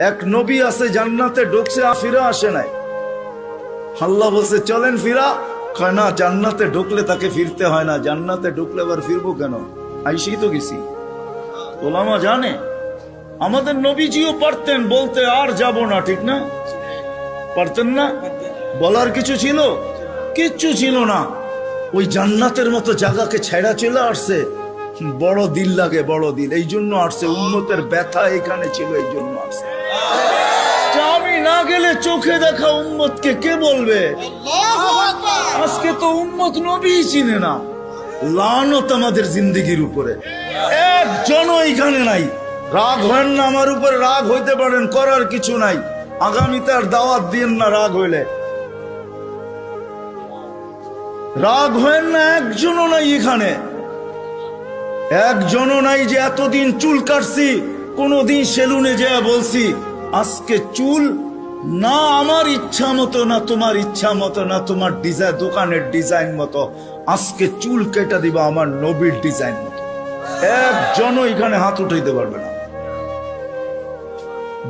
এক নবী আছে জান্নাতে ঢুকছে ফিরে আসে নাই। আল্লাহ বলছে চলেন ফিরা, কয় না, জান্নাতে ঢুকলে তাকে ফিরতে হয় না, জান্নাতে ঢুকলে আবার ফিরবো কেন, আইসি তো গেছি। ওলামা জানে আমাদের নবীজিও পারতেন বলতে আর যাব না, ঠিক না? পারতেন না? বলার কিছু ছিল? কিচ্ছু ছিল না। ওই জান্নাতের মতো জায়গাকে ছেড়া চলে আসছে। বড় দিল লাগে, বড় দিল, এই জন্য আসছে। উম্মতের ব্যথা এখানে ছিল, এই জন্য আসছে। আমি না গেলে চোখে দেখা উম্মতকে কে বলবে? আজকে তো উম্মত নবী চিনে না। লানত আমাদের জিন্দেগির উপরে, একজনও এখানে নাই। রাগ হয় না আমার উপরে, রাগ হইতে পারেন, করার কিছু নাই। আগামীতে আর দাওয়াত দিন না রাগ হইলে। রাগ হয় না, একজনও নাই এখানে, একজনও নাই যে এতদিন চুল কাটছি, কোনদিন সেলুনে যেয়ে বলছি আজকে চুল না আমার ইচ্ছা মতো, না তোমার ইচ্ছা মতো, না তোমার ডিজাইন দোকানের ডিজাইন মতো, আজকে চুল কেটে দিবা আমার নবীর ডিজাইন মতো। একজনও এখানে হাত উঠাইতে পারবে না।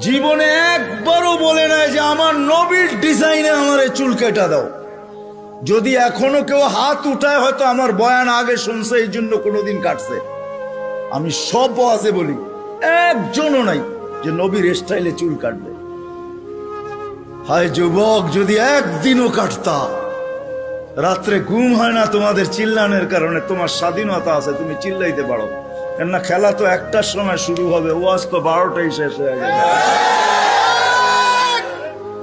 জীবনে একবারও বলে নাই যে আমার নবীর ডিজাইনে আমার চুল কেটে দাও। যদি এখনো কেউ হাত উঠায়, হয়তো আমার বয়ান আগে শুনছে, এই জন্য কোনোদিন কাটছে। আমি সব ওয়াজে বলি, একজনও নাই যে নবীর স্টাইলে চুল কাটবে। হায় যুবক, যদি একদিনও কাটতা। রাত্রে ঘুম হয় না তোমাদের চিল্লানের কারণে। তোমার স্বাধীনতা আছে, তুমি চিল্লাইতে পারো, কেননা খেলা তো একটার সময় শুরু হবে, ওয়াজ তো 12টায় শেষ হয়ে যাবে।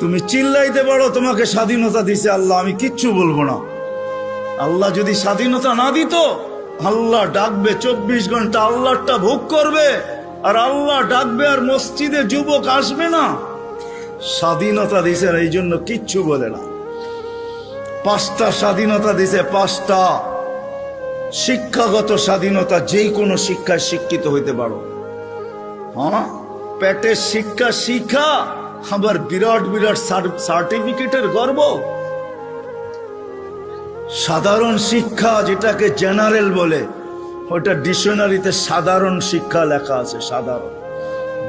তুমি চিল্লাইতে পারো, তোমাকে স্বাধীনতা দিছে আল্লাহ, আমি কিচ্ছু বলবো না। আল্লাহ যদি স্বাধীনতা না দিত, আল্লাহ ডাকবে 24 ঘন্টা, আল্লাহটা ভোগ করবে, আর আল্লাহ ডাকবে আর মসজিদে যুবক আসবে না। স্বাধীনতা দিছে, এই জন্য কিচ্ছু বলে না। 5টা স্বাধীনতা দিছে, 5টা। শিক্ষাগত স্বাধীনতা, যে কোনো শিক্ষায় শিক্ষিত হইতে পারো। হ্যাঁ, পেটের শিক্ষা শিক্ষা, আবার বিরাট বিরাট সার্টিফিকেটের গর্ব। সাধারণ শিক্ষা, যেটাকে জেনারেল বলে, ওটা ডিকশনারিতে সাধারণ শিক্ষা লেখা আছে। সাধারণ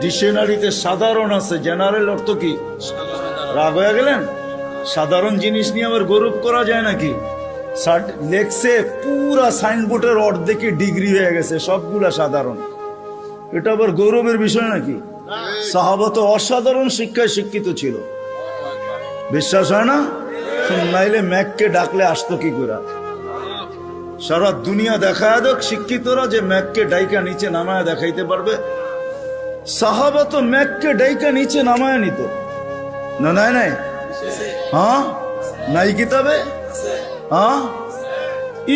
ডিকশনারিতে সাধারণ আছে, জেনারেল অর্থ কি? রাগ হয়ে গেলেন? সাধারণ জিনিস নিয়ে আবার গৌরব করা যায় নাকি? লেখছে পুরা সাইনবোর্ডের অর্ধেকে ডিগ্রি হয়ে গেছে, সবগুলা সাধারণ। এটা আবার গৌরবের বিষয় নাকি? সাহাবা তো অসাধারণ শিক্ষায় শিক্ষিত ছিল। বিশ্বাস হয় না? নাইলে ম্যাককে ডাকলে আসতো কি করে? সারা দুনিয়া দেখায় দেখ শিক্ষিতরা যে ম্যাককে ডাইকা নিচে নামায় দেখাইতে পারবে। সাহাবা তো ম্যাককে ডাইকা নিচে নামায় নিত না। নাই নাই, হ্যাঁ, নাই কিতাবে, হ্যাঁ,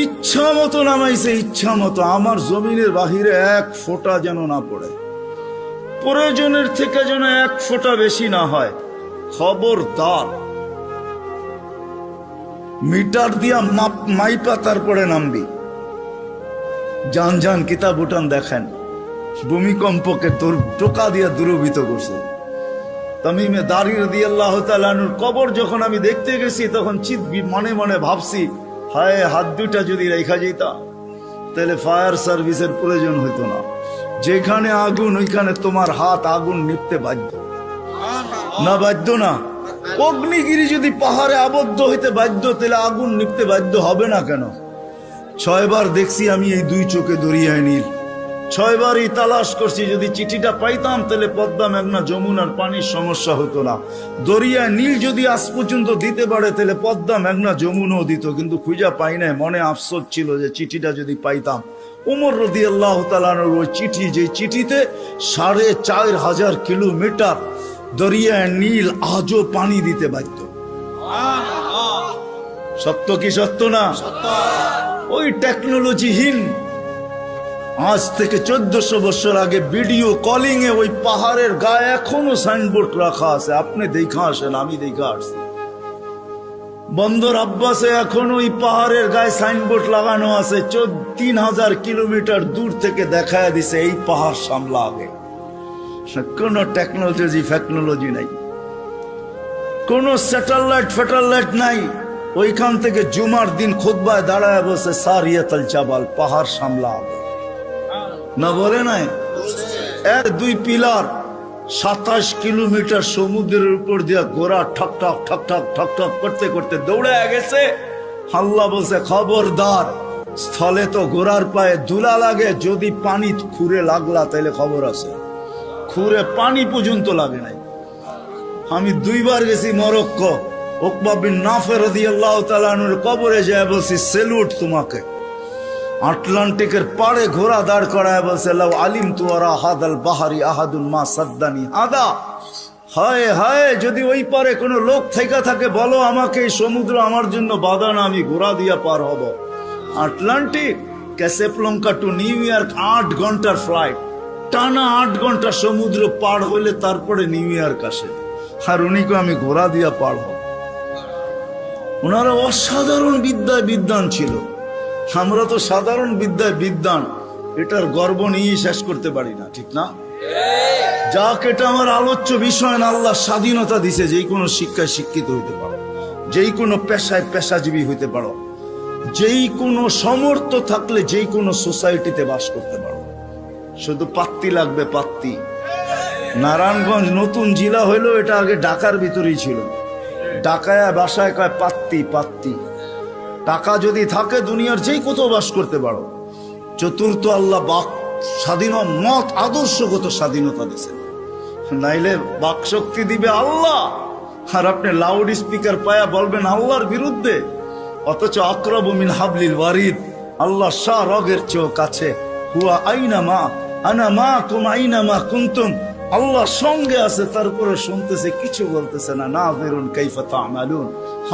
ইচ্ছা মতো নামাইছে, ইচ্ছা মতো। আমার জমিনের বাহিরে 1 ফোঁটা যেন না পড়ে, প্রয়োজনের থেকে যেন 1 ফোঁটা বেশি না হয়। খবরদার, মিটার দিয়া মাইপা তারপরে নামবি। যান যান কিতাব উঠান দেখেন, ভূমিকম্পকে তোর টোকা দিয়া দূরভূত করছে। তামিমে দারি রাদিয়াল্লাহু তাআলা আনহুর কবর যখন আমি দেখতে গেছি, তখন মনে মনে ভাবছি, হায়, হাত দুটা যদি রেখা যেতাম, তাহলে ফায়ার সার্ভিসের প্রয়োজন হইতো না। যেখানে আগুন, ওইখানে তোমার হাত আগুন নিপতে বাধ্য না? বাধ্য না? অগ্নিগিরি যদি পাহাড়ে আবদ্ধ হইতে বাধ্য, তাহলে আগুন নিপতে বাধ্য হবে না কেন? 6 বার দেখছি আমি এই 2 চোখে দরিয়ায় নীল। 6 বারই তালাশ করছি, যদি চিঠিটা পাইতাম তাহলে পদ্মা, মেঘনা, যমুনার পানির সমস্যা হতো না। দরিয়ায় নীল যদি আজ পর্যন্ত দিতে পারে, তাহলে পদ্মা, মেঘনা, যমুনাও দিত, কিন্তু খুঁজা পাই নাই। মনে আফসোস ছিল যে চিঠিটা যদি পাইতাম। উমর রাদিয়াল্লাহু তাআলা আনহুর ওই চিঠি, যে চিঠিতে 4500 কিলোমিটার দরিয়ায় নীল আজও পানি দিতে বাধ্য। সত্য কি সত্য না? ওই টেকনোলজিহীন, আজ থেকে 1400 বছর আগে ভিডিও কলিং এ ওই পাহাড়ের গায়ে এখনো সাইনবোর্ড রাখা আছে। আপনি দেখা আসেন, আমি দেখা আসছি। বন্দর আব্বাসে এখন ওই পাহাড়ের গায়ে সাইনবোর্ড লাগানো আছে। 3000 কিলোমিটার দূর থেকে দেখায় দিছে এই পাহাড় সামলা আগে। কোন টেকনোলজি নাই, কোন স্যাটেলাইট নাই। ওইখান থেকে জুমার দিন খুতবায় দাঁড়ায় বসে সারিয়াতুল জাবাল, পাহাড় সামলা আগে না বলে নাই? 1-2 পিলার 27 কিলোমিটার সমুদ্রের উপর দিয়া ঘোড়া ঠক ঠক ঠক ঠক ঠক ঠক করতে করতে দৌড়ে গেছে। আল্লাহ বলছে খবরদার, স্থলে তো ঘোড়ার পায়ে ধুলা লাগে, যদি পানি খুঁড়ে লাগলা তাইলে খবর আছে। খুঁড়ে পানি পর্যন্ত লাগে নাই। আমি 2 বার গেছি মরক্কো, উকবা বিন নাফে রাদিয়াল্লাহু তাআলা আনহুর কবরে যায় বলছি সেলুট তোমাকে। আটলান্টিকের পাড়ে ঘোড়া দাঁড় করায় বলছে লাউ আলিমতু ওয়ারা হাদাল বাহরি আহাদুন মা সাদ্দানি হাদা। হায় হায়, যদি ওই পারে কোনো লোক থেকে থাকে বলো আমাকে, এই সমুদ্র আমার জন্য বাধা না, আমি ঘোড়া দিয়া পার হব। আটলান্টিক, ক্যাসেপ্লঙ্কা টু নিউ ইয়র্ক 8 ঘন্টার ফ্লাইট, টানা 8 ঘন্টা সমুদ্র পার হইলে তারপরে নিউ ইয়র্ক আসে। আর উনিকে আমি ঘোড়া দিয়া পার হব। ওনারা অসাধারণ বিদ্যায় বিদ্বান ছিল। আমরা তো সাধারণ বিদ্যায় বিদ্বান, এটার গর্ব নিয়ে শেষ করতে পারি না, ঠিক না? যাক, এটা আমার আলোচ্য বিষয় না। আল্লাহ স্বাধীনতা দিছে, যেই কোনো শিক্ষায় শিক্ষিত হইতে পারো, যেই কোনো পেশায় পেশাজীবী হইতে পারো, যেই কোনো সমর্থ থাকলে যেই কোনো সোসাইটিতে বাস করতে পারো। শুধু পাত্তি লাগবে, পাত্তি। নারায়ণগঞ্জ নতুন জেলা হইলো, এটা আগে ঢাকার ভিতরেই ছিল। ঢাকায় বাসায় কয় পাত্তি পাত্তি। টাকা যদি থাকে দুনিয়ার যেই কোথাও বাস করতে পারো। চতুর্থ, আল্লাহ বাক স্বাধীন মত আদর্শগত স্বাধীনতা দিয়েছেন, নাইলে বাক শক্তি দিবে আল্লাহ। আর আপনি লাউড স্পিকার পায়া বলবেন আল্লাহর বিরুদ্ধে, অথচ আকরাবু মিন হাবলিল ওয়ারিদ, আল্লাহ শাহ রগের চেয়েও কাছে। হুয়া আইনা মা আনা মা কুম আইনা মা কুনতুম, আল্লাহ সঙ্গে আছে, তারপরে শুনতেছে, কিছু বলতেছে না। নাযিরুন কাইফা তা'মালুন,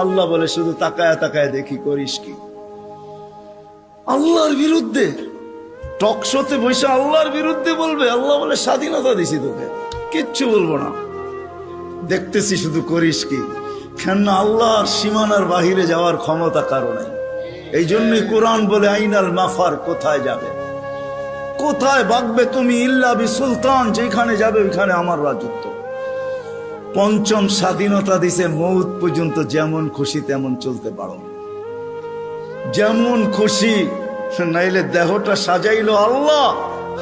আল্লাহ বলে শুধু তাকায়া তাকায়া দেখি করিস কি। আল্লাহর বিরুদ্ধে টক শোতে বসে আল্লাহর বিরুদ্ধে বলবে। আল্লাহ বলে স্বাধীনতা দিছি তোকে, কিচ্ছু বলবো না, দেখতেছি শুধু করিস কি। কেন আল্লাহর সীমানার বাহিরে যাওয়ার ক্ষমতা কারো নাই। এই জন্যই কোরআন বলে আইনাল মাফার, কোথায় যাবে, কোথায় ভাগবে তুমি, ইল্লা বি সুলতান, যেখানে যাবে ওইখানে আমার রাজত্ব। পঞ্চম, স্বাধীনতা দিছে মৌত পর্যন্ত যেমন খুশি তেমন চলতে পারো, যেমন খুশি। নাইলে দেহটা সাজাইলো আল্লাহ,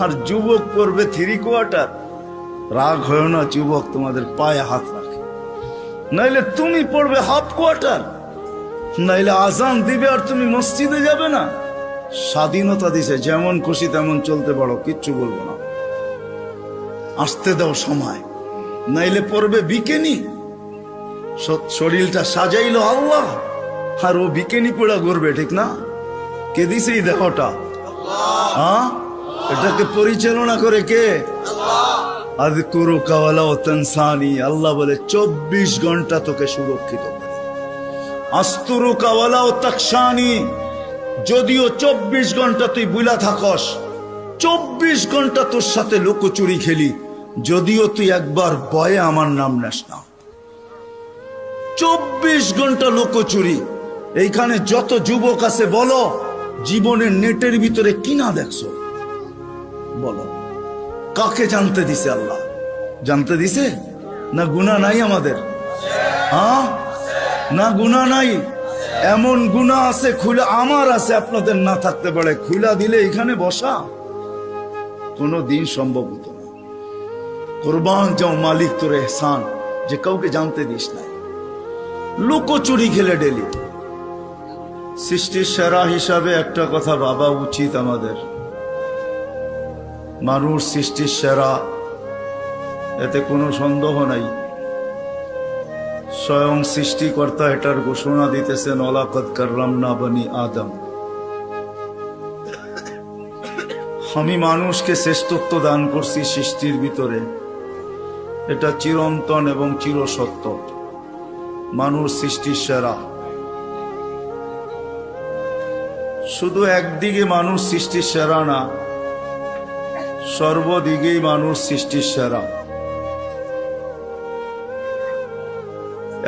আর যুবক পড়বে 3 কোয়ার্টার। রাগ হয় না, যুবক তোমাদের পায়ে হাত রাখে। নাইলে তুমি পড়বে হাফ কোয়ার্টার, নাইলে আজান দিবে আর তুমি মসজিদে যাবে না। স্বাধীনতা দিছে, যেমন খুশি তেমন চলতে পারো, কিচ্ছু বলবো না, আসতে দাও সময়। নাইলে পড়বে বিকেনি। শরীরটা সাজাইলো আল্লাহ, আর ও বিকেনি পড়া করবে, ঠিক না? কে দিছে এই দেহটা? হ্যাঁ, এটাকে পরিচালনা করে কে? আযকুরুকা ওয়ালা তানসানি, আল্লাহ বলে 24 ঘন্টা তোকে সুরক্ষিত করে। আস্তুরুকা ওয়ালা তাকশানি, যদিও 24 ঘন্টা তুই বুলা থাকস, 24 ঘন্টা তোর সাথে লুকোচুরি খেলি, যদিও তুই একবার ভয়ে আমার নাম নেস না। 24 ঘন্টা লুকোচুরি। এইখানে যত যুবক আছে বলো, জীবনের নেটের ভিতরে কি না দেখছো? বলো, কাকে জানতে দিছে আল্লাহ? জানতে দিছে না? গুনাহ নাই আমাদের? হ্যাঁ, না গুনাহ নাই? এমন গুনাহ আছে খুলে, আমার আছে, আপনাদের না থাকতে পারে। খুলা দিলে এখানে বসা কোনো দিন সম্ভব হতো না। কুরবান যাও মালিক তোর এহসান, যে কাউকে জানতে দিস নাই। লুকোচুরি খেলে ডেলি। সৃষ্টির সেরা হিসাবে একটা কথা ভাবা উচিত আমাদের, মানুষ সৃষ্টির সেরা, এতে কোনো সন্দেহ নাই। স্বয়ং সৃষ্টিকর্তা এটার ঘোষণা দিতেছেন, ওয়ালাকাদ কাররামনা বনি আদম। আমি মানুষকে শ্রেষ্ঠত্ব দান করছি সৃষ্টির ভিতরে, এটা চিরন্তন এবং চিরসত্য। মানুষ সৃষ্টির সেরা। শুধু একদিকে মানুষ সৃষ্টির সেরা না, সর্বদিকেই মানুষ সৃষ্টির সেরা।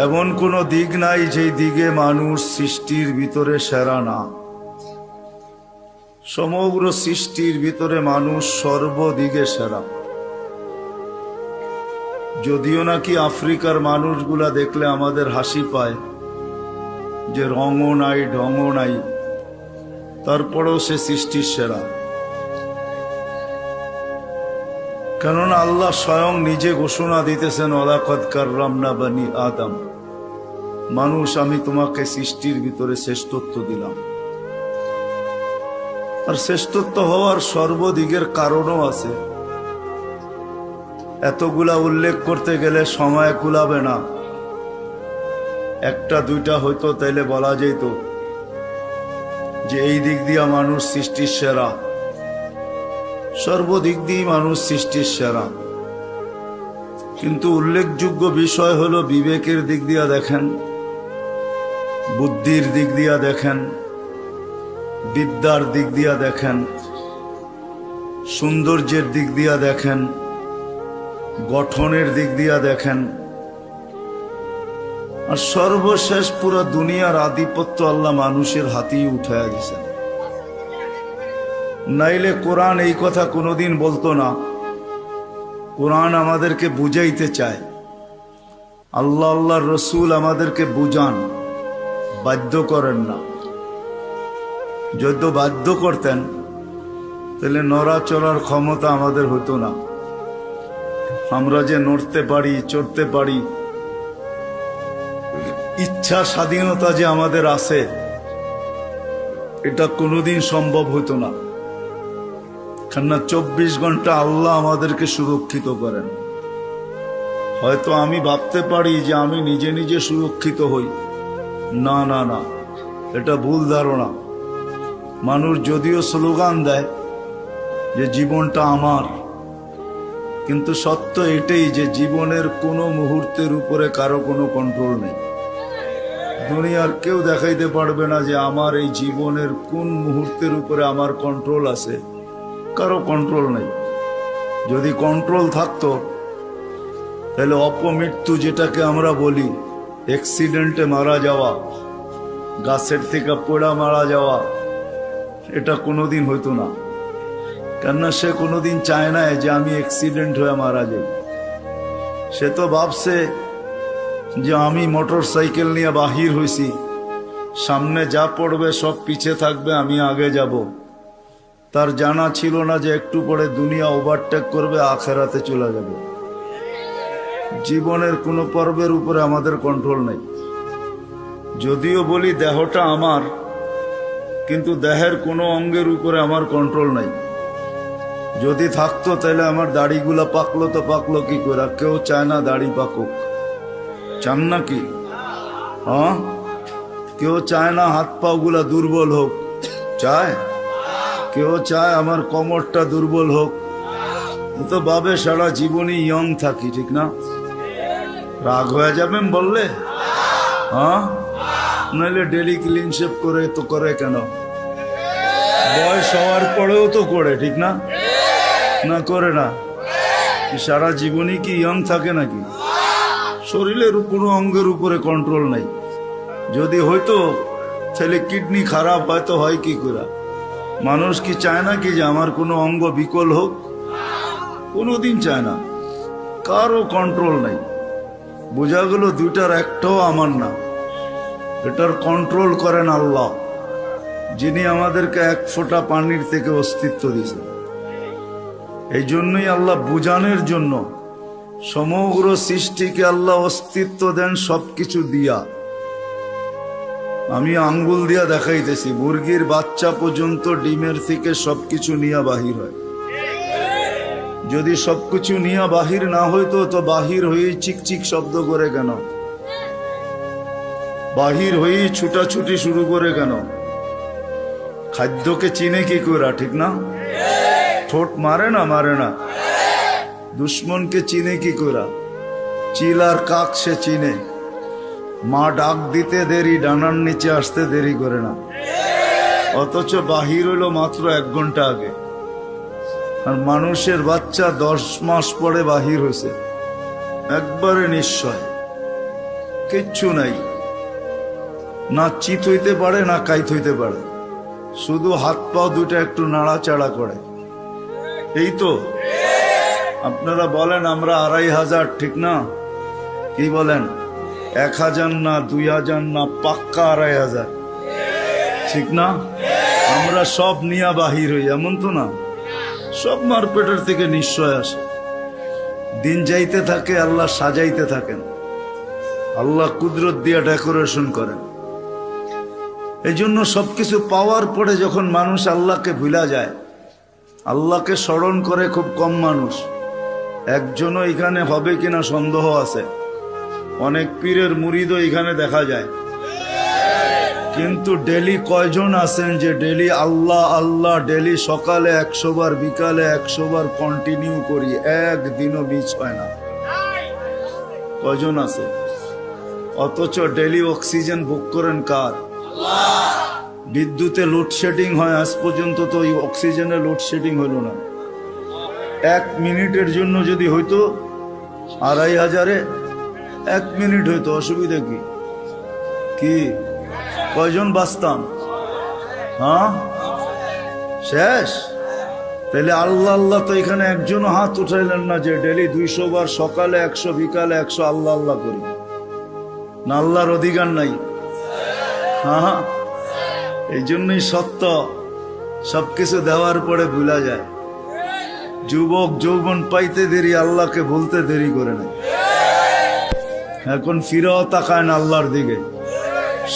এমন কোনো দিক নাই যেই দিকে মানুষ সৃষ্টির ভিতরে সেরা না। সমগ্র সৃষ্টির ভিতরে মানুষ সর্বদিকে সেরা। যদিও নাকি আফ্রিকার মানুষগুলা দেখলে আমাদের হাসি পায়, যে রঙও নাই ঢঙও নাই, তারপরেও সে সৃষ্টির সেরা। কেননা আল্লাহ স্বয়ং নিজে ঘোষণা দিতেছেন ওয়ালাকাদ কাররামনা বানি আদম, মানুষ আমি তোমাকে সৃষ্টির ভিতরে শ্রেষ্ঠত্ব দিলাম। আর শ্রেষ্ঠত্ব হওয়ার সর্বদিকের কারণও আছে। এতগুলা উল্লেখ করতে গেলে সময় কুলাবে না। একটা দুইটা হয়তো তাইলে বলা যেত যে এই দিক দিয়া মানুষ সৃষ্টির সেরা, সর্বদিক দিয়ে মানুষ সৃষ্টির সেরা। কিন্তু উল্লেখযোগ্য বিষয় হলো বিবেকের দিক দিয়া দেখেন, বুদ্ধির দিক দিয়া দেখেন, বিদ্যার দিক দিয়া দেখেন, সৌন্দর্যের দিক দিয়া দেখেন, গঠনের দিক দিয়া দেখেন, আর সর্বশেষ পুরো দুনিয়ার আধিপত্য আল্লাহ মানুষের হাতেই উঠাইয়া দিয়েছেন। নাইলে কোরআন এই কথা কোনোদিন বলতো না। কোরআন আমাদেরকে বুঝাইতে চায়, আল্লাহ আল্লাহর রসুল আমাদেরকে বুঝান, বাধ্য করেন না। যদি বাধ্য করতেন তাহলে নড়াচড়ার ক্ষমতা আমাদের হতো না। আমরা যে নড়তে পারি, চড়তে পারি, ইচ্ছা স্বাধীনতা যে আমাদের আছে, এটা কোনোদিন সম্ভব হতো না। কেননা 24 ঘন্টা আল্লাহ আমাদেরকে সুরক্ষিত করেন। হয়তো আমি ভাবতে পারি যে আমি নিজে নিজে সুরক্ষিত হই, না না না, এটা ভুল ধারণা। মানুষ যদিও স্লোগান দেয় যে জীবনটা আমার, কিন্তু সত্য এটাই যে জীবনের কোনো মুহূর্তের উপরে কারো কোনো কন্ট্রোল নেই। দুনিয়ার কেউ দেখাইতে পারবে না যে আমার এই জীবনের কোন মুহূর্তের উপরে আমার কন্ট্রোল আছে, কারো কন্ট্রোল নেই। যদি কন্ট্রোল থাকতো তাহলে অপমৃত্যু, যেটাকে আমরা বলি অ্যাক্সিডেন্টে মারা যাওয়া, গাছের থেকে পোড়া মারা যাওয়া, এটা কোনোদিন হইতো না। কেননা সে কোনোদিন চায় না যে আমি অ্যাক্সিডেন্ট হয়ে মারা যাই। সে তো ভাবছে যে আমি মোটর সাইকেল নিয়ে বাহির হয়েছি, সামনে যা পড়বে সব পিছে থাকবে, আমি আগে যাব। তার জানা ছিল না যে একটু পরে দুনিয়া ওভারটেক করবে, আখেরাতে চলে যাবে। জীবনের কোনো পর্বের উপরে আমাদের কন্ট্রোল নেই। যদিও বলি দেহটা আমার, কিন্তু দেহের কোনো অঙ্গের উপরে আমার কন্ট্রোল নাই। যদি থাকতো তাহলে আমার দাড়িগুলা পাকলো তো পাকলো কি করে? কেউ চায় না দাড়ি পাকুক, চান নাকি? হ্যাঁ, কেউ চায় না হাত পা গুলা দুর্বল হোক, চায়? কেউ চায় আমার কোমরটা দুর্বল হোক? তো ভাবে সারা জীবনই ইয়ং থাকি, ঠিক না? রাগ হয়ে যাবেন বললে? হ্যাঁ, নাহলে ডেলি ক্লিন শেভ করে তো করে কেন? বয়স হওয়ার পরেও তো করে, ঠিক না? না করে না? সারা জীবনই কি ইয়ং থাকে নাকি? শরীরের কোনো অঙ্গের উপরে কন্ট্রোল নাই। যদি হয়তো তাহলে কিডনি খারাপ হয়তো হয় কি করে? মানুষ কি চায় না কি যে আমার কোনো অঙ্গ বিকল হোক? কোনোদিন চায় না। কারো কন্ট্রোল নাই। বোঝা গেল দুইটার একটাও আমার না। এটার কন্ট্রোল করেন আল্লাহ, যিনি আমাদেরকে এক ফোঁটা পানির থেকে অস্তিত্ব দিয়েছেন। এই জন্যই আল্লাহ বুঝানোর জন্য সমগ্র সৃষ্টিকে আল্লাহ অস্তিত্ব দেন সবকিছু দিয়া। আমি আঙ্গুল দিয়া দেখাইতেছি, মুরগির বাচ্চা পর্যন্ত ডিমের থেকে সবকিছু নিয়ে বাহির হয়। যদি সবকিছু নিয়ে বাহির না হইতো তো বাহির হয়ে চিকচিক শব্দ করে কেন? বাহির হয়ে ছুটাছুটি শুরু করে কেন? খাদ্যকে চিনে কি করে, ঠিক না? ঠোঁট মারে না? মারে না? দুশ্মনকে চিনে কি করে? চিল আর কাক সে চিনে। মা ডাক দিতে দেরি, ডানার নিচে আসতে দেরি করে না। অথচ বাহির হইল মাত্র 1 ঘন্টা আগে। আর মানুষের বাচ্চা 10 মাস পরে বাহির হয়েছে, একবারে নিশ্চয়। কিচ্ছু নাই, না চিত হইতে পারে না কাইত হইতে পারে, শুধু হাত পা দুটা একটু নাড়াচাড়া করে, এই তো। আপনারা বলেন আমরা 2500, ঠিক না? কি বলেন? 1000 না, 2000 না, পাক্কা 2500, ঠিক না? আমরা সব নিয়ে বাহির হই, এমন তো না। সব মারপেটের থেকে নিশ্চয় আসে। দিন যাইতে থাকে, আল্লাহ সাজাইতে থাকেন, আল্লাহ কুদরত দিয়ে ডেকোরেশন করেন। এই জন্য সবকিছু পাওয়ার পরে যখন মানুষ আল্লাহকে ভুলা যায়, আল্লাহকে স্মরণ করে খুব কম মানুষ। একজনও এখানে হবে কিনা সন্দেহ আছে। অনেক পীরের মুরিদও এখানে দেখা যায়, কিন্তু ডেলি কয়জন আছেন যে ডেলি আল্লাহ আল্লাহ, ডেলি সকালে 100 বার, বিকালে 100 বার কন্টিনিউ করি, একদিনও মিস হয় না? কয়জন আছে? অথচ ডেলি অক্সিজেন বুক করেন কার? বিদ্যুতে লোডশেডিং হয়, আজ পর্যন্ত তো এই অক্সিজেনের লোডশেডিং হইল না। 1 মিনিটের জন্য যদি হইতো 2500-এ 1 মিনিট হইতো, অসুবিধা কি? কি কয়জন বাঁচতাম? হ্যাঁ, শেষ। তাহলে আল্লাহ আল্লাহ তো এখানে একজনও হাত উঠাইলেন না যে ডেলি 200 বার, সকালে 100, বিকালে 100 আল্লাহ আল্লাহ করি। না আল্লাহর অধিকার নাই? হ্যাঁ, এই জন্যই সত্য, সবকিছু দেওয়ার পরে ভুলা যায়। যুবক যৌবন পাইতে দেরি, আল্লাহকে ভুলতে দেরি করে নাই। এখন ফিরেও তাকায় না আল্লাহর দিকে,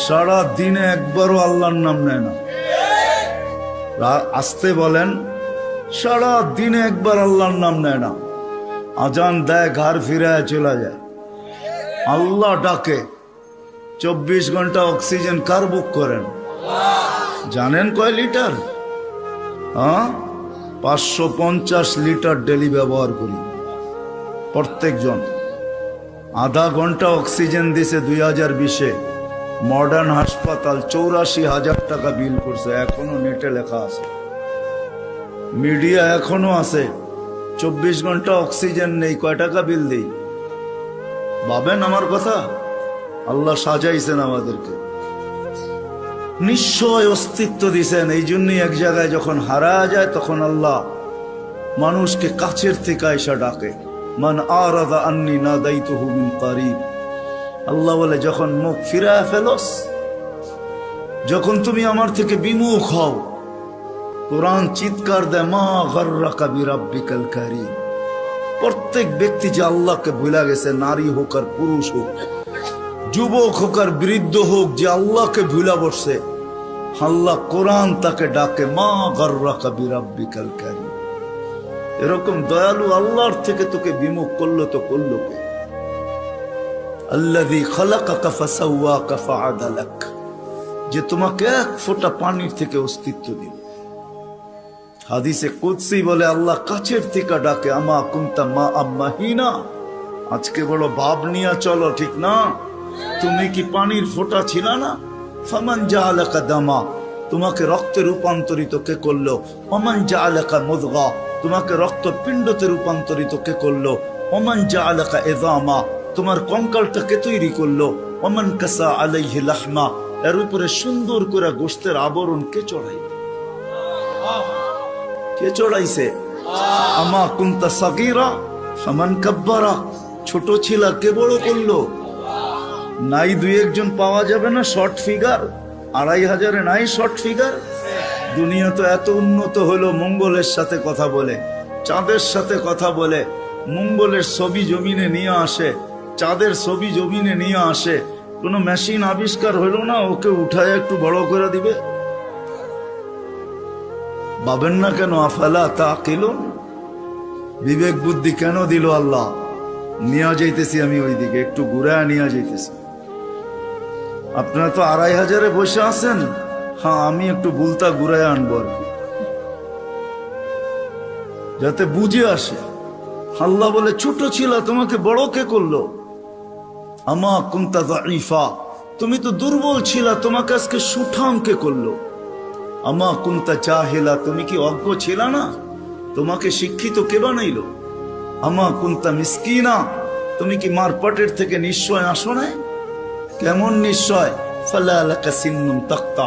সারা দিনে একবারও আল্লাহর নাম নেয় না। আসতে বলেন, সারা দিনে একবার আল্লাহর নাম নেয় না। আজান দেয়, ঘর ফিরায় চলে যায়। আল্লাহ ডাকে, 24 ঘন্টা অক্সিজেন কার বুক করেন? জানেন কয় লিটার? হ্যাঁ, 550 লিটার ডেলি ব্যবহার করি প্রত্যেকজন। আধা ঘন্টা অক্সিজেন দিছে 2020-এ। মডার্ন হাসপাতাল 84,000 টাকা বিল করছে। এখনো নেটে লেখা আছে, মিডিয়া এখনো আছে। 24 ঘন্টা অক্সিজেন নেই, কয় টাকা বিল দেই? ভাবেন আমার কথা। আল্লাহ সাজাইছেন আমাদেরকে, নিশ্চয় অস্তিত্ব দিছেন। এই জন্যই এক জায়গায় যখন হারা যায় তখন আল্লাহ মানুষকে কাছের থেকে আয়সা ডাকে, মান আরাদা আন্নি নাদাইতুহু মিন কারিব। আল্লাহ বলে, যখন মুখ ফিরায় ফেলস, যখন তুমি আমার থেকে বিমুখ হও, কোরআন চিৎকার দেয়, মা গাররাকা বিরাব্বিকাল কারীম। প্রত্যেক ব্যক্তি যে আল্লাহকে ভুলা গেছে, নারী হোক আর পুরুষ হোক, যুবক হোক আর বৃদ্ধ হোক, যে আল্লাহকে ভুলা বসছে, আল্লাহ কোরআন তাকে ডাকে, মা গাররাকা বিরাব্বিকাল কারীম। এরকম দয়ালু আল্লাহর থেকে তোকে বিমুখ করলো তো করলো কে? আল্লাযী খালাকাকা ফাসাওয়াকা ফাআদালাক, যে তোমাকে এক ফোঁটা পানির থেকে অস্তিত্ব দিল। হাদিসে কুদসি বলে, আল্লাহ কাছের থেকে ডাকে, আমা কুনতা মা আম্মাহিনা। আজকে বড় ভাব নিয়ে চলো, ঠিক না? তুমি কি পানির ফোঁটা ছিল না? ফামান জাআলাকা দামা, তোমাকে রক্তে রূপান্তরিত কে করলো? ওমান জাআলাকা মুদগা, তোমাকে রক্তপিণ্ডতে রূপান্তরিত কে করলো? ওমান জাআলাকা ইযামা, তোমার কঙ্কালটা কে তৈরি করলো? ওমান কাসা আলাইহি লাহমা, এর উপরে সুন্দর করে গোশতের আবরণ কে চড়াইল? কে চড়াইছে? আমা কুনতা সাগীরা ফামান কাব্বারা, ছোট ছিল কে বড় করলো? নাই 2-1 পাওয়া যাবে না শর্ট ফিগার? 2500-এ নাই শর্ট ফিগার? দুনিয়া তো এত উন্নত হলো, মঙ্গলের সাথে কথা বলে, চাঁদের সাথে কথা বলে, মঙ্গলের ছবি জমিনে নিয়ে আসে, চাঁদের ছবি জমিনে নিয়ে আসে। কোনো মেশিন আবিষ্কার হলো না ওকে উঠায় একটু বড় করে দিবে? ভাবেন না কেন? আফালা তাকিলুন, বিবেক বুদ্ধি কেন দিল আল্লাহ? নিয়ে যাইতেছি আমি ওইদিকে, একটু ঘুরায় নিয়ে যাইতেছি। আপনারা তো 2500-এ বসে আছেন, হ্যাঁ আমি একটু বুলতা ঘুরায় আনবো আর কি, যাতে বুঝে আসে। আল্লাহ বলে, ছোট ছিল তোমাকে বড় কে করলো? আমা কুনতা যায়ীফা, তুমি তো দুর্বল ছিল, তোমাকে আজকে সুঠাম কে করলো? আমা কুনতা জাহিলা, তুমি কি অজ্ঞ ছিল না, তোমাকে শিক্ষিত কে বানাইলো? আমা কুনতা মিসকিনা, তুমি কি মার পেটের থেকে নিশ্চয় আসো না? কেমন নিশ্চয়? ফালা লাকা সিন্নুন তাক্তা,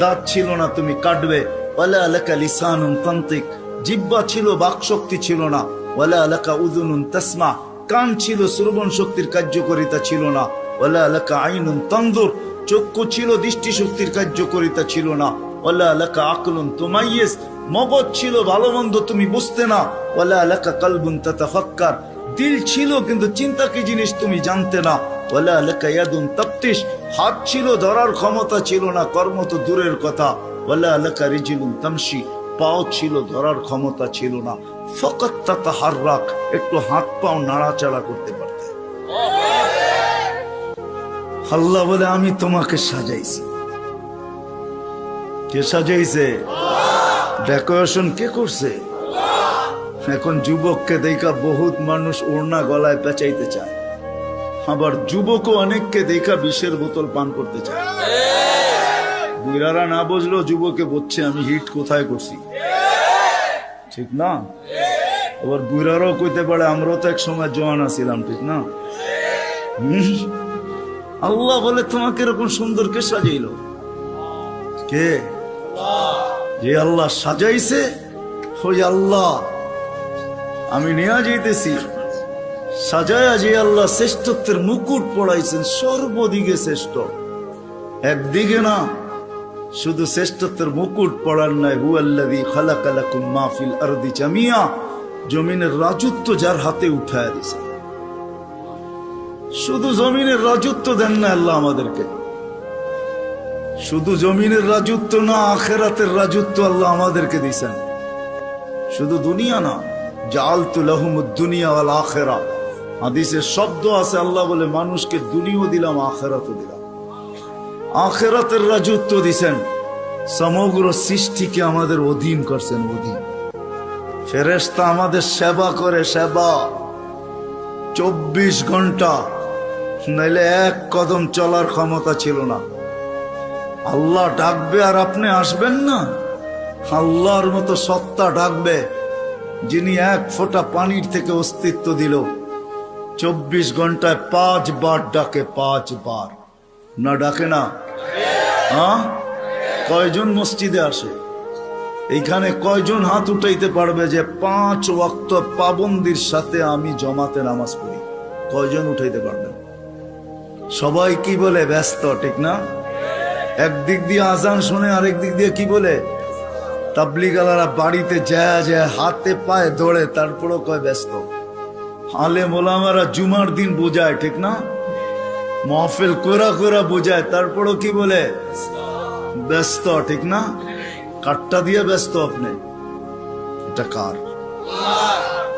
দাঁত ছিল না তুমি কাটবে। ওয়ালা লাকা লিসানুন তানতিক, জিহ্বা ছিল বাক শক্তি ছিল না। ওয়ালা লাকা উযুনুন তাসমা, কান ছিল শ্রবণ শক্তির কার্যকারিতা ছিল না। ওয়ালা লাকা আইনুন তানজুর, চক্ষু ছিল দৃষ্টি শক্তির কার্যকারিতা ছিল না। ওয়ালা লাকা আকলুন তুমাইয়িজ, মগজ ছিল ভালো মন্দ তুমি বুঝতে না। ওয়ালা লাকা কলবুন তাতাফাক্কার, দিল ছিল কিন্তু চিন্তা কি জিনিস তুমি জানতে না। ওয়ালা লাকা ইয়াদুন তাফতিশ, হাত ছিল ধরার ক্ষমতা ছিল না, কর্ম তো দূরের কথা। ওয়ালা লাকা রিজলুন তামশি, পাও ছিল ধরার ক্ষমতা ছিল না। ফাকাত তাতাহাররাক, একটু হাত পাও নাড়াচাড়া করতে পারতে। আল্লাহ বলে আমি তোমাকে সাজাইছি। কে সাজাইছে? ডেকোরেশন কে করছে? এখন যুবককে দেখা বহুত মানুষ ওড়না গলায় পেঁচাইতে চায়, আবার যুবকও অনেককে দেখা বিষের বোতল পান করতে চায়। বুইরারা না বুঝলো যুবকে বলছে আমি হিট কোথায় করছি, ঠিক না? আবার বুইরারাও কইতে পারে আমরাও তো এক সময় জওয়ান ছিলাম, ঠিক না? আল্লাহ বলে তোমাকে এরকম সুন্দর কে সাজাইলো? কে? যে আল্লাহ সাজাইছে ওই আল্লাহ আমি নিয়ে যাইতেছি। সাজায়া যে আল্লাহ শ্রেষ্ঠত্বের মুকুট পড়াইছেন, সর্বদিকে শ্রেষ্ঠ, একদিকে না। শুধু শ্রেষ্ঠত্বের মুকুট পড়ার নাই, হুয়াল্লাযী খালাকা লাকুম মা ফিল আরদি জামিয়া, জমিনের রাজত্ব যার হাতে উঠায় দিয়েছে। শুধু জমিনের রাজত্ব দেন না আল্লাহ আমাদেরকে, শুধু জমিনের রাজত্ব না, আখিরাতের রাজত্ব আল্লাহ আমাদেরকে দিয়েছেন। শুধু দুনিয়া না, জাআলতু লাহুমুদ দুনিয়া ওয়াল আখিরা, হাদিসে শব্দ আছে আল্লাহ বলে মানুষকে দুনিয়াও দিলাম আখিরাতও দিলাম। আখিরাতের রাজত্ব দিয়েছেন, সমগ্র সৃষ্টিকে আমাদের অধীন করছেন, অধীন। ফেরেশতা আমাদের সেবা করে, সেবা 24 ঘন্টা, নাইলে এক কদম চলার ক্ষমতা ছিল না। আল্লাহ ডাকবে আর আপনি আসবেন না? আল্লাহর মতো সত্তা ডাকবে যিনি এক ফোঁটা পানির থেকে অস্তিত্ব দিল, 24 ঘন্টায় 5 বার ডাকে, 5 বার। না ডাকে না? হ্যাঁ, কয়জন মসজিদে আসে? এইখানে কয়জন হাত উঠাইতে পারবে যে 5 ওয়াক্ত পাবন্দির সাথে আমি জমাতে নামাজ পড়ি? কয়জন উঠাইতে পারবেন? সবাই কি বলে? ব্যস্ত, ঠিক না? একদিক দিয়ে আজান শুনে, আরেক দিক দিয়ে কি বলে? তাবলীগালারা বাড়িতে যায় যায় হাতে পায়ে দৌড়ে, তারপরও কয় ব্যস্ত। আলেম ওলামারা জুমার দিন বোঝায়, ঠিক না? মাহফিল কোরা কোরা বোঝায়, তারপরও কি বলে? ব্যস্ত, ঠিক না? কাটটা দিয়ে ব্যস্ত আপনি, এটা কার?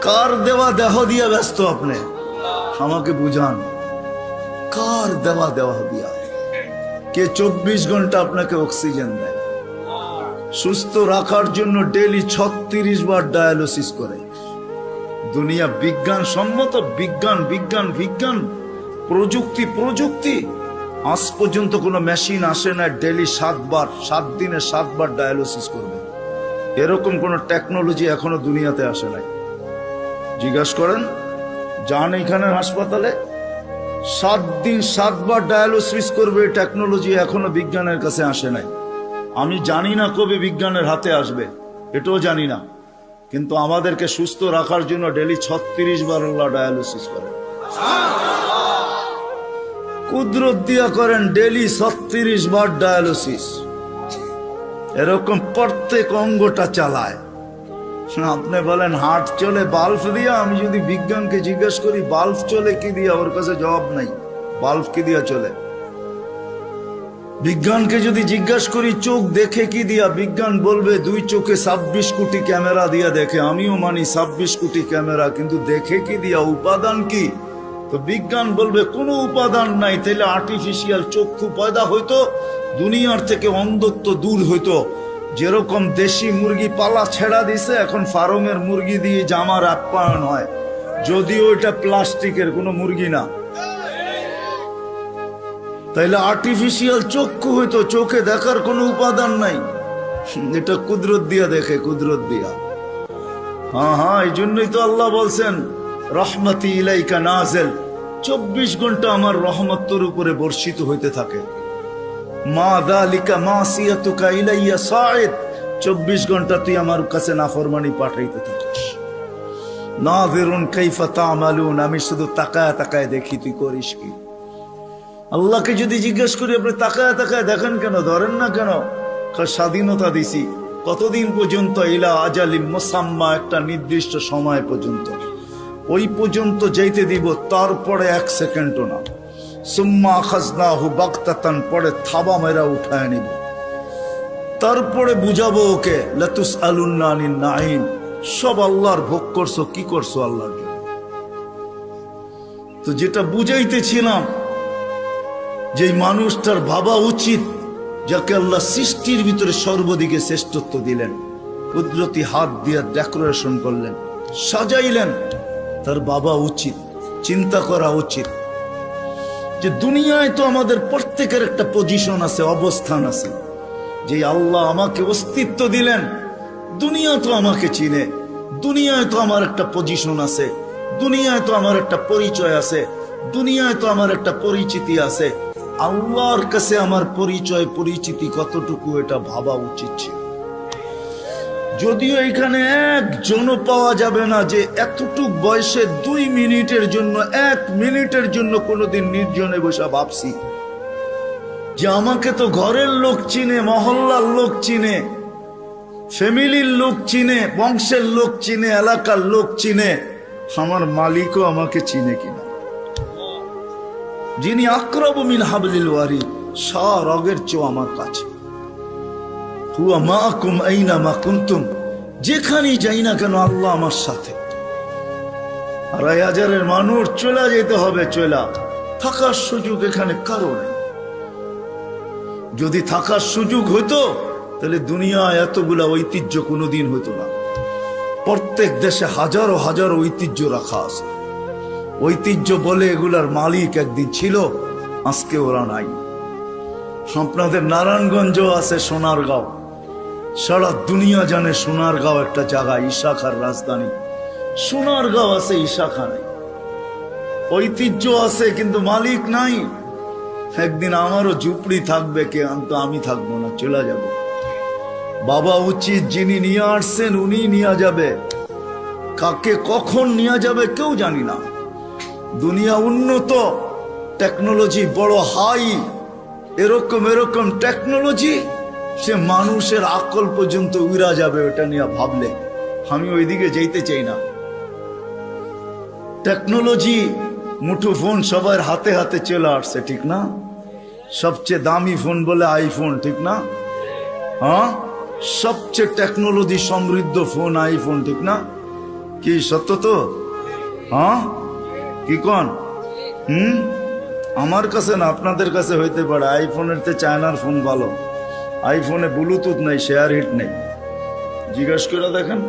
কার দেওয়া দেহ দিয়ে ব্যস্ত আপনি? আমাকে বুঝান, কার দেওয়া দেহ দিয়া? কে 24 ঘন্টা আপনাকে অক্সিজেন দেয়? সুস্থ রাখার জন্য ডেইলি 36 বার ডায়ালিসিস করে। দুনিয়া বিজ্ঞান সম্মত, বিজ্ঞান বিজ্ঞান বিজ্ঞান, প্রযুক্তি প্রযুক্তি, আজ পর্যন্ত কোনো মেশিন আসে না ডেইলি 7 বার, 7 দিনে 7 বার ডায়ালিসিস করবে। এরকম কোন টেকনোলজি এখনো দুনিয়াতে আসে নাই। জিজ্ঞাসা করেন, যান এখানের হাসপাতালে, 7 দিন 7 বার ডায়ালিসিস করবে, টেকনোলজি এখনো বিজ্ঞানের কাছে আসে নাই। আমি জানি না কবে বিজ্ঞানের হাতে আসবে, এটাও জানি না, কিন্তু আমাদেরকে সুস্থ রাখার জন্য ডেইলি 36 বার আল্লাহ ডায়ালিসিস করেন। কুদরত দিয়া করেন ডেইলি 36 বার ডায়ালিসিস। এরকম প্রত্যেক অঙ্গটা চালায়। আপনি বলেন হার্ট চলে বাল্ব দিয়া, আমি যদি বিজ্ঞানকে জিজ্ঞেস করি বাল্ব চলে কি দিয়া, ওর কাছে জবাব নাই। বাল্ব কি দিয়া চলে? বিজ্ঞানকে যদি জিজ্ঞেস করি চোখ দেখে কি দিয়া, বিজ্ঞান বলবে 2 চোখে 26 কোটি ক্যামেরা দিয়া দেখে। আমিও মানি 26 কোটি ক্যামেরা, কিন্তু দেখে কি দিয়া? উপাদান কি? তো বিজ্ঞান বলবে কোনো উপাদান নাই। তাইলে আর্টিফিশিয়াল চক্ষু পয়দা হইতো, দুনিয়ার থেকে অন্ধত্ব দূর হইতো। যেরকম দেশি মুরগি পালা ছেড়া দিছে, এখন ফার্মের মুরগি দিয়ে জামার আপ্যায়ন হয়, যদিও এটা প্লাস্টিকের কোনো মুরগি না। তাইলে আর্টিফিশিয়াল চক্ষু হইতো, চোখে দেখার কোনো উপাদান নাই। এটা কুদরত দিয়া দেখে, কুদরত দিয়া। হ্যাঁ হ্যাঁ, এই জন্যই তো আল্লাহ বলছেন রহমতি ইলাইকা নাযিল, 24 ঘন্টা আমার রহমত তোর উপরে বর্ষিত হইতে থাকে। মা যালিকা মাসিয়াতুকা ইলাইয়া সাঈদ, 24 ঘন্টা তুই আমার কাছে নাফরমানি পাঠাইতে থাকিস। নাযিরুন কাইফা তা'মালুন, আমি শুধু তাকায় তাকায় দেখি তুই করিস কি। আল্লাহকে যদি জিজ্ঞেস করি আপনি তাকায় তাকায় দেখেন কেন, ধরেন না কেন? স্বাধীনতা দিছি কতদিন পর্যন্ত? ইলা আজালিন মুসাম্মা, একটা নির্দিষ্ট সময় পর্যন্ত। ওই পর্যন্ত যাইতে দিব, তারপরে 1 সেকেন্ডও না। সুম্মা আখাযনাহু বাগতাতান, পরে থাবা মেরা উঠায় নিব, তারপরে বুঝাবো ওকে লাতুসআলুন্না আনিন নাঈম, সব আল্লাহর ভোগ করছো, কি করছো আল্লাহর জন্য। তো যেটা বুঝাইতেছিলাম, যে মানুষটার ভাবা উচিত যাকে আল্লাহ সৃষ্টির ভিতরে সর্বদিকে শ্রেষ্ঠত্ব দিলেন, কুদরতি হাত দিয়ে ডেকোরেশন করলেন, সাজাইলেন, তার বাবা উচিত চিন্তা করা উচিত যে দুনিয়ায় তো আমাদের প্রত্যেকের একটা পজিশন আছে, অবস্থান আছে। যে আল্লাহ আমাকে অস্তিত্ব দিলেন, দুনিয়া তো আমাকে চিনে, দুনিয়ায় তো আমার একটা পজিশন আছে, দুনিয়ায় তো আমার একটা পরিচয় আছে, দুনিয়ায় তো আমার একটা পরিচিতি আছে। আল্লাহর কাছে আমার পরিচয় পরিচিতি কতটুকু, এটা ভাবা উচিত ছিল। যদিও এখানে একজনও পাওয়া যাবে না যে এতটুক বয়সে 2 মিনিটের জন্য, 1 মিনিটের জন্য কোনোদিন নির্জনে বসে ভাবছি যে আমাকে তো ঘরের লোক চিনে, মহল্লার লোক চিনে, ফ্যামিলির লোক চিনে, বংশের লোক চিনে, এলাকার লোক চিনে, আমার মালিকও আমাকে চিনে কিনা। যিনি আকরাবু মিন হাবলিল ওয়ারিদ, রগের চেয়েও আমার কাছে। হুয়া মাআকুম আইনা মা কুনতুম, যেখানেই যাই না কেন আল্লাহ আমার সাথে। 2,500 মানুষ চলে যেতে হবে, চলা থাকার সুযোগ এখানে কারো নেই। যদি থাকার সুযোগ হতো তাহলে দুনিয়ায় এতগুলা ঐতিহ্য কোনোদিন হতো না। প্রত্যেক দেশে হাজারো হাজারো ঐতিহ্য রাখা আছে। ঐতিহ্য বলে এগুলার মালিক একদিন ছিল, আজকে ওরা নাই। আপনাদের নারায়ণগঞ্জ আছে, সোনারগাঁও, সারা দুনিয়া জানে সোনারগাঁও একটা জায়গা, ইশাখার রাজধানী। সোনারগাঁও আছে, ইশাখা নাই। ঐতিহ্য আছে কিন্তু মালিক নাই। একদিন আমারও ঝুপড়ি থাকবে, কে তো আমি থাকবো না, চলে যাব। বাবা উচিত যিনি নিয়ে আসছেন উনি নিয়ে যাবে, কাকে কখন নিয়ে যাবে কেউ জানি না। দুনিয়া উন্নত, টেকনোলজি বড় হাই, এরকম এরকম টেকনোলজি, সে মানুষের আকল পর্যন্ত উড়া যাবে ওটা নিয়ে ভাবলে। আমি ওইদিকে যেতে চাই না। টেকনোলজি, মুঠো ফোন সবার হাতে হাতে চলে আসছে, ঠিক না? সবচেয়ে দামি ফোন বলে আইফোন, ঠিক না? হ্যাঁ, সবচেয়ে টেকনোলজি সমৃদ্ধ ফোন আইফোন, ঠিক না? কি সত্য তো? হ্যাঁ, কি কোন? আমার কাছে না, আপনাদের কাছে হইতে পারে। আইফোনের চেয়ে চায়নার ফোন ভালো। আইফোনে ব্লুটুথ নাই, শেয়ার হিট নেই। জিজ্ঞেস করে দেখেন,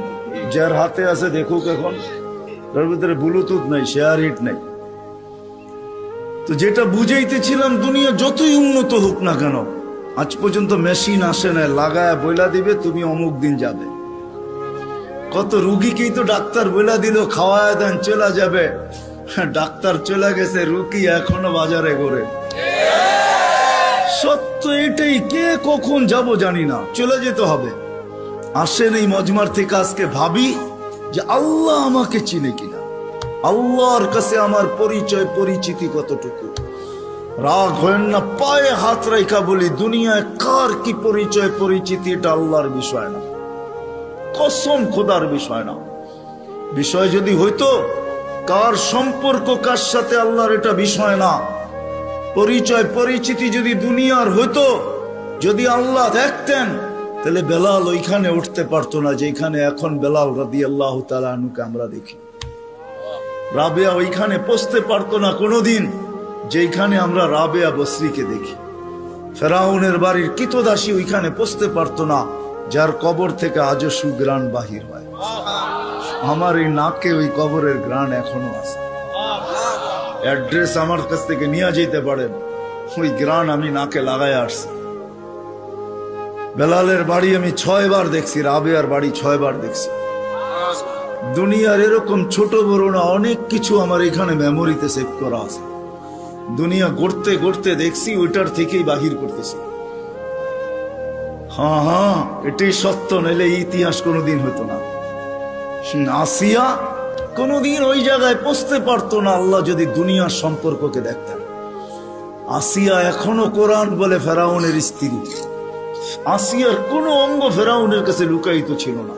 যার হাতে আছে দেখুক, এখন তার ভিতরে ব্লুটুথ নাই, শেয়ার হিট নেই। তো যেটা বুঝাইতেছিলাম, দুনিয়া যতই উন্নত হোক না কেন, আজ পর্যন্ত মেশিন আসে না লাগায় বইলা দিবে তুমি অমুক দিন যাবে। কত রুগীকেই তো ডাক্তার বইলা দিল খাওয়ায় দেন চলে যাবে, ডাক্তার চলে গেছে, রুগী এখনো বাজারে ঘোরে। সত্য এটাই, কে কখন যাব জানি না, চলে যেতে হবে। আসেন এই মজমার থেকে আজকে ভাবি যে আল্লাহ আমাকে চিনে কিনা, আল্লাহর কাছে আমার পরিচয় পরিচিতি কতটুকু। রাগ হয় না, পায়ে হাত রাখা বলি, দুনিয়ায় কার কি পরিচয় পরিচিতি এটা আল্লাহর বিষয় না, কসম খোদার বিষয় না। বিষয় যদি হইতো কার সম্পর্ক কার সাথে, আল্লাহর এটা বিষয় না। পরিচয় পরিচিতি যদি দুনিয়ার হইতো, যদি আল্লাহ দেখতেন, তাহলে বেলাল ওইখানে উঠতে পারতো না যেখানে এখন বেলাল রাদিয়াল্লাহু তাআলা আনহুকে আমরা দেখি। রাবেয়া ওইখানে পৌঁছতে পারতো না কোনোদিন যেখানে আমরা রাবেয়া বসরিকে দেখি। ফেরাউনের বাড়ির কিতদাসী ওইখানে পৌঁছতে পারতো না যার কবর থেকে আজও সুগ্রাণ বাহির হয়। আমার এই নাকে ওই কবরের গ্রাণ এখনো আছে। অ্যাড্রেস আমার কাছ থেকে নিয়ে যেতে পারেন, ওই গ্রাণ আমি নাকে লাগাই আসছি। বেলালের বাড়ি আমি 6 বার দেখছি, রাবেয়ার বাড়ি 6 বার দেখছি। দুনিয়ার এরকম ছোট বড় না অনেক কিছু আমার এখানে মেমোরিতে সেভ করা আছে। দুনিয়া গড়তে গড়তে দেখছি, ওইটার থেকেই বাহির করতেছি। হ্যাঁ হ্যাঁ, এটাই সত্য, নইলে ইতিহাস কোনোদিন হতো না। আসিয়া কোনোদিন ওই জায়গায় পৌঁছতে পারতো না আল্লাহ যদি দুনিয়ার সম্পর্ককে দেখতেন। আসিয়া এখনো কোরআন বলে ফেরাউনের স্ত্রী। আসিয়ার কোনো অঙ্গ ফেরাউনের কাছে লুকায়িত ছিল না।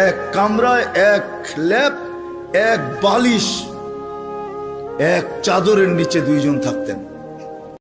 এক কামরায়, এক ল্যাব, এক বালিশ এক চাদরের নিচে দুইজন থাকতেন।